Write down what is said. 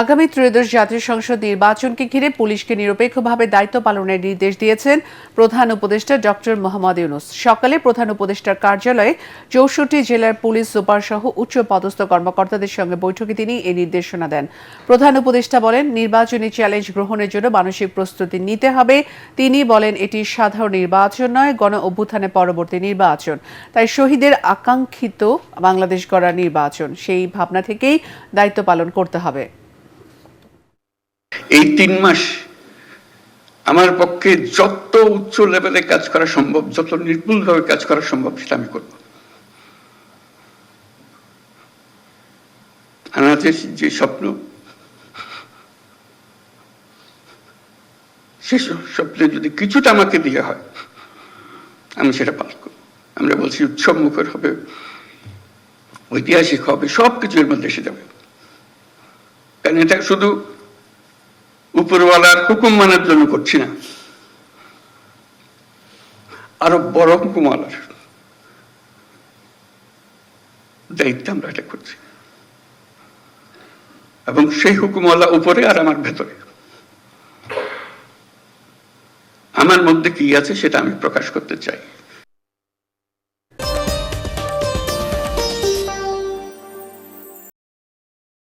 আগামী ত্রয়োদশ জাতীয় সংসদ নির্বাচনকে ঘিরে পুলিশকে নিরপেক্ষভাবে দায়িত্ব পালনের নির্দেশ দিয়েছেন প্রধান উপদেষ্টা ডক্টর মোহাম্মদ ইউনূস। সকালে প্রধান উপদেষ্টার কার্যালয়ে ৬৪ জেলার পুলিশ সুপার সহ উচ্চ পদস্থ কর্মকর্তাদের সঙ্গে বৈঠকে তিনি এই নির্দেশনা দেন। প্রধান উপদেষ্টা বলেন, নির্বাচনী চ্যালেঞ্জ গ্রহণের জন্য মানসিক প্রস্তুতি নিতে হবে। তিনি বলেন, এটি সাধারণ নির্বাচন নয়, গণ অভ্যুত্থানের পরবর্তী নির্বাচন, তাই শহীদের আকাঙ্ক্ষিত বাংলাদেশ গড়ার নির্বাচন। সেই ভাবনা থেকেই দায়িত্ব পালন করতে হবে। এই ৩ মাস আমার পক্ষে যত উচ্চ লেভেলে কাজ করা সম্ভব, যত নির্ভুলভাবে কাজ করা সম্ভব, সেটা আমি করব। আমার যে স্বপ্ন, সে স্বপ্নে যদি কিছুটা আমাকে দিয়ে হয়, আমি সেটা পালন করব। আমরা বলছি উৎসব মুখর হবে, ঐতিহাসিক হবে, সবকিছু এর মধ্যে এসে যাবে। কারণ এটা শুধু উপরওয়ালার হুকুম মানার জন্য করছি না, আরো বড় হুকুমওয়ালার দায়িত্ব আমরা এটা করছি। এবং সেই হুকুমওয়ালা উপরে আর আমার ভেতরে, আমার মধ্যে কি আছে সেটা আমি প্রকাশ করতে চাই।